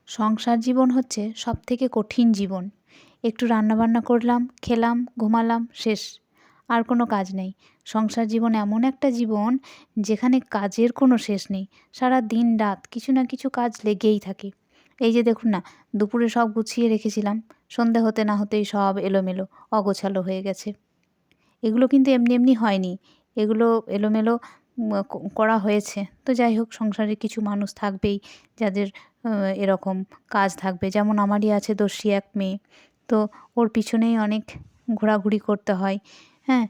সংসার জীবন হচ্ছে সবথেকে কঠিন জীবন। একটু রান্নাবান্না করলাম, খেলাম, ঘুমালাম, শেষ। আর কোনো কাজ নেই। সংসার জীবন এমন একটা জীবন যেখানে কাজের কোনো শেষ নেই। সারা দিন রাত কিছু না কিছু কাজ লেগেই থাকে। এই যে দেখুন না, দুপুরে সব গুছিয়ে রেখেছিলাম, সন্ধে হতে না হতেই সব এলোমেলো, অগোছালো হয়ে গেছে। এগুলো কিন্তু এমনি এমনি হয়নি। এগুলো এলোমেলো করা হয়েছে। তো যাই হোক, সংসারে কিছু মানুষ থাকবেই যাদের আ এরকম কাজ থাকবে। যেমন আমারই আছে দস্যি এক মেয়ে। তো ওর পিছনেই অনেক ঘোরাঘুরি করতে হয়। হ্যাঁ?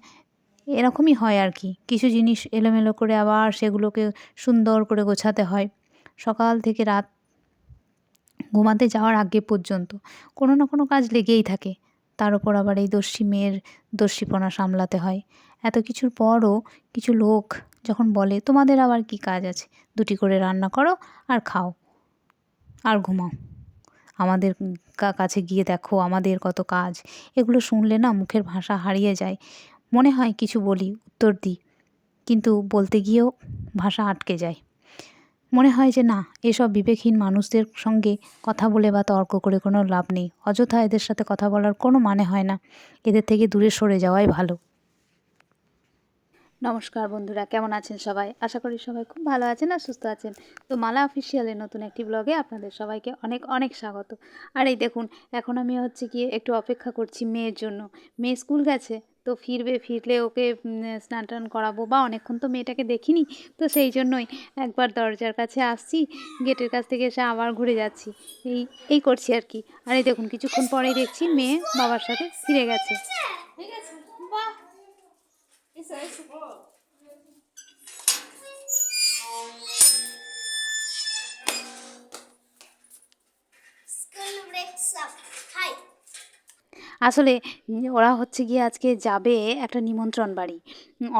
এরকমই হয় আরকি। কিছু জিনিস এলোমেলো করে আবার সেগুলোকে সুন্দর করে গোছাতে হয়। সকাল থেকে রাত ঘুমাতে যাওয়ার আগে পর্যন্ত কোনো না কোনো কাজ লেগেই থাকে। তার উপর আবার এই দস্যি মেয়ের দস্যিপনা সামলাতে হয়। এত কিছুর পরও কিছু লোক যখন বলে, "তোমাদের আবার কি কাজ আছে? দুটি করে রান্না করো আর খাও আর ঘুমাও। আমাদের কাছে গিয়ে দেখো আমাদের কত কাজ।" এগুলো শুনলে না মুখের ভাষা হারিয়ে যায়। মনে হয় কিছু বলি, উত্তর দিই। কিন্তু বলতে গিয়েও ভাষা আটকে যায়। মনে হয় যে না, এসব বিবেকহীন মানুষদের সঙ্গে কথা বলে বা তর্ক করে কোনো লাভ নেই। অযথা এদের সাথে কথা বলার কোনো মানে হয় না। এদের থেকে দূরে সরে যাওয়াই ভালো। নমস্কার বন্ধুরা, কেমন আছেন সবাই? আশা করি সবাই খুব ভালো আছেন আর সুস্থ আছেন। তো মালা অফিসিয়ালের নতুন একটি ব্লগে আপনাদের সবাইকে অনেক অনেক স্বাগত। আর এই দেখুন, এখন আমি হচ্ছে গিয়ে একটু অপেক্ষা করছি মেয়ের জন্য। মেয়ে স্কুল গেছে, তো ফিরলে ওকে স্নান টান করাবো, বা অনেকক্ষণ তো মেয়েটাকে দেখিনি। তো সেই জন্যই একবার দরজার কাছে আসছি, গেটের কাছ থেকে এসে আবার ঘুরে যাচ্ছি। এই এই করছি আর কি। আর এই দেখুন, কিছুক্ষণ পরেই দেখছি মেয়ে বাবার সাথে ফিরে গেছে। আসলে ওরা হচ্ছে গিয়ে আজকে যাবে একটা নিমন্ত্রণ বাড়ি।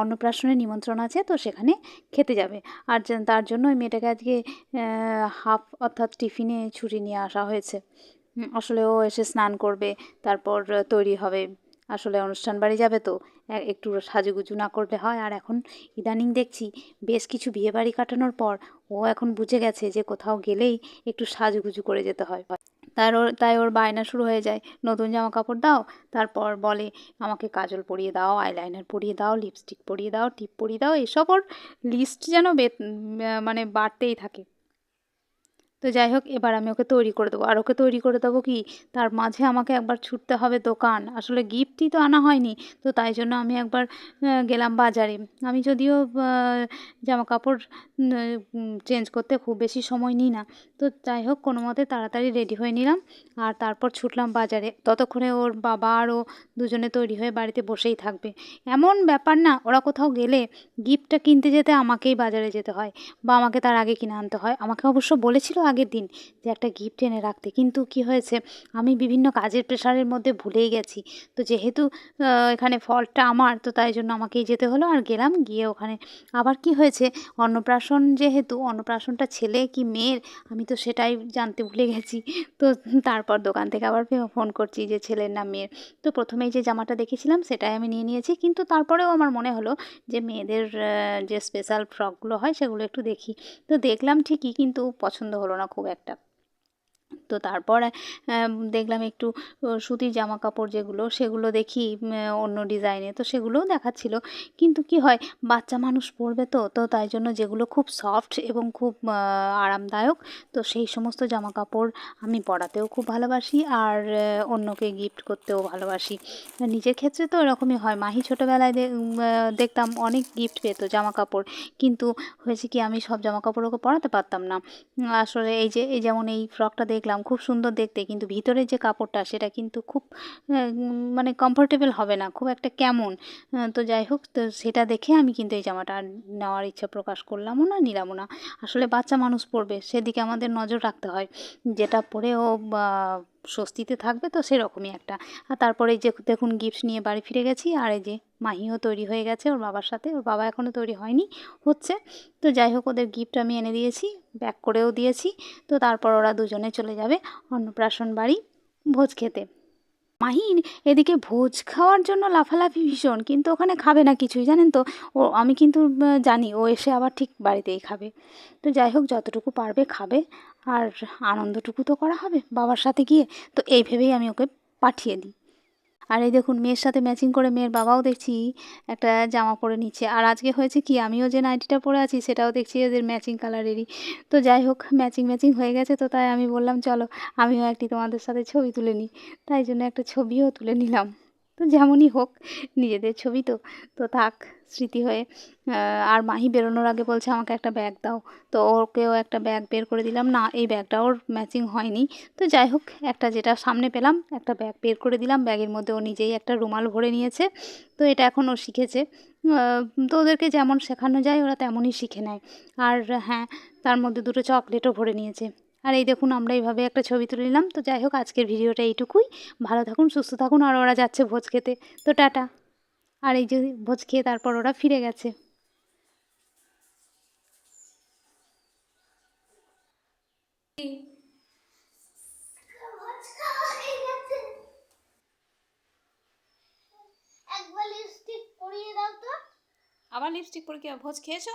অন্নপ্রাশনের নিমন্ত্রণ আছে, তো সেখানে খেতে যাবে। আর তার জন্য ওই মেয়েটাকে আজকে হাফ অর্থাৎ টিফিনে ছুটি নিয়ে আসা হয়েছে। আসলে ও এসে স্নান করবে, তারপর তৈরি হবে। আসলে অনুষ্ঠান বাড়ি যাবে, তো একটু সাজুগুজু না করলে হয়। আর এখন ইদানিং দেখছি বেশ কিছু বিয়েবাড়ি কাটানোর পর ও এখন বুঝে গেছে যে কোথাও গেলেই একটু সাজুগুজু করে যেতে হয়। তাই ওর বায়না শুরু হয়ে যায়, নতুন জামা কাপড় দাও। তারপর বলে, আমাকে কাজল পরিয়ে দাও, আইলাইনার পরিয়ে দাও, লিপস্টিক পরিয়ে দাও, টিপ পরিয়ে দাও। এসব ওর লিস্ট যেন মানে বাড়তেই থাকে। তো যাই হোক, এবার আমি ওকে তৈরি করে দেবো। আর ওকে তৈরি করে দেবো কি, তার মাঝে আমাকে একবার ছুটতে হবে দোকান। আসলে গিফটই তো আনা হয়নি, তো তাই জন্য আমি একবার গেলাম বাজারে। আমি যদিও জামা কাপড় চেঞ্জ করতে খুব বেশি সময় নিই না। তো যাই হোক, কোনো মতে তাড়াতাড়ি রেডি হয়ে নিলাম, আর তারপর ছুটলাম বাজারে। ততক্ষণে ওর বাবা আর ও দুজনে তৈরি হয়ে বাড়িতে বসেই থাকবে। এমন ব্যাপার না, ওরা কোথাও গেলে গিফটটা কিনতে যেতে আমাকেই বাজারে যেতে হয়, বা আমাকে তার আগে কিনে আনতে হয়। আমাকে অবশ্য বলেছিল আগের দিন যে একটা গিফট এনে রাখতে, কিন্তু কি হয়েছে, আমি বিভিন্ন কাজের প্রেশারের মধ্যে ভুলেই গেছি। তো যেহেতু এখানে ফল্টটা আমার, তো তাই জন্য আমাকেই যেতে হলো। আর গেলাম, গিয়ে ওখানে আবার কি হয়েছে, অন্নপ্রাশন যেহেতু, অন্নপ্রাশনটা ছেলে কি মেয়ের আমি তো সেটাই জানতে ভুলে গেছি। তো তারপর দোকান থেকে আবার ফোন করছি যে ছেলের না মেয়ের। তো প্রথমেই যে জামাটা দেখেছিলাম সেটাই আমি নিয়ে নিয়েছি, কিন্তু তারপরেও আমার মনে হলো যে মেয়েদের যে স্পেশাল ফ্রকগুলো হয় সেগুলো একটু দেখি। তো দেখলাম ঠিকই, কিন্তু পছন্দ হলো না খুব একটা। তো তারপর দেখলাম একটু সুতির জামা কাপড় যেগুলো, সেগুলো দেখি অন্য ডিজাইনে, তো সেগুলোও দেখাচ্ছিল। কিন্তু কি হয়, বাচ্চা মানুষ পরবে, তো তাই জন্য যেগুলো খুব সফট এবং খুব আরামদায়ক, তো সেই সমস্ত জামা কাপড় আমি পরাতেও খুব ভালোবাসি, আর অন্যকে গিফট করতেও ভালোবাসি। নিজের ক্ষেত্রে তো এরকমই হয়। মাহি ছোটোবেলায় দেখতাম অনেক গিফট পেতো জামা কাপড়, কিন্তু হয়েছে কি, আমি সব জামা কাপড় ওকে পরাতে পারতাম না। আসলে এই যেমন এই ফ্রকটা দেখলাম খুব সুন্দর দেখতে, কিন্তু ভিতরের যে কাপড়টা সেটা কিন্তু খুব মানে কমফোর্টেবল হবে না, খুব একটা কেমন। তো যাই হোক, তো সেটা দেখে আমি কিন্তু এই জামাটা আর নেওয়ার ইচ্ছা প্রকাশ করলামও না, নিলামও না। আসলে বাচ্চা মানুষ পরবে, সেদিকে আমাদের নজর রাখতে হয়, যেটা পরে ও স্বস্তিতে থাকবে, তো সেরকমই একটা। আর তারপরে এই যে দেখুন, গিফট নিয়ে বাড়ি ফিরে গেছি। আর এই যে মাহিও তৈরি হয়ে গেছে ওর বাবার সাথে, ওর বাবা এখনও তৈরি হয়নি, হচ্ছে। তো যাই হোক, ওদের গিফট আমি এনে দিয়েছি, ব্যাক করেও দিয়েছি। তো তারপর ওরা দুজনে চলে যাবে অন্নপ্রাশন বাড়ি ভোজ খেতে। মাহি এদিকে ভোজ খাওয়ার জন্য লাফালাফি ভীষণ, কিন্তু ওখানে খাবে না কিছুই, জানেন তো। আমি কিন্তু জানি ও এসে আবার ঠিক বাড়িতেই খাবে। তো যাই হোক, যতটুকু পারবে খাবে, আর আনন্দটুকু তো করা হবে বাবার সাথে গিয়ে। তো এই ভেবেই আমি ওকে পাঠিয়ে দিই। আর এই দেখুন মেয়ের সাথে ম্যাচিং করে মেয়ের বাবাও দেখছি একটা জামা পরে নিচ্ছে। আর আজকে হয়েছে কি, আমিও যে নাইটিটা পরে আছি সেটাও দেখছি এদের ম্যাচিং কালারেরই। তো যাই হোক, ম্যাচিং ম্যাচিং হয়ে গেছে, তো তাই আমি বললাম চলো আমিও একটি তোমাদের সাথে ছবি তুলে নিই। তাই জন্য একটা ছবিও তুলে নিলাম। তো যেমনই হোক, নিজেদের ছবি তো, তো থাক স্মৃতি হয়ে। আর মাহি বেরোনোর আগে বলছে আমাকে একটা ব্যাগ দাও। তো ওকেও একটা ব্যাগ বের করে দিলাম। না, এই ব্যাগটা ওর ম্যাচিং হয়নি। তো যাই হোক, একটা যেটা সামনে পেলাম একটা ব্যাগ বের করে দিলাম। ব্যাগের মধ্যে ও নিজেই একটা রুমাল ভরে নিয়েছে। তো এটা এখন ও শিখেছে। তো ওদেরকে যেমন শেখানো যায় ওরা তেমনই শিখে নেয়। আর হ্যাঁ, তার মধ্যে দুটো চকলেটও ভরে নিয়েছে। আর এই দেখুন আমরা এইভাবে একটা ছবি তুলে নিলাম। তো যাই হোক, আজকের ভিডিওটা এইটুকুই। ভালো থাকুন, সুস্থ থাকুন। আর ওরা যাচ্ছে ভোজ খেতে। তো টাটা। আর এই যে ভোজ খেয়ে তারপর ওরা ফিরে গেছে। একবার লিপস্টিক পরিয়ে দাও তো। আবার লিপস্টিক পরে কি ভোজ খেয়েছো?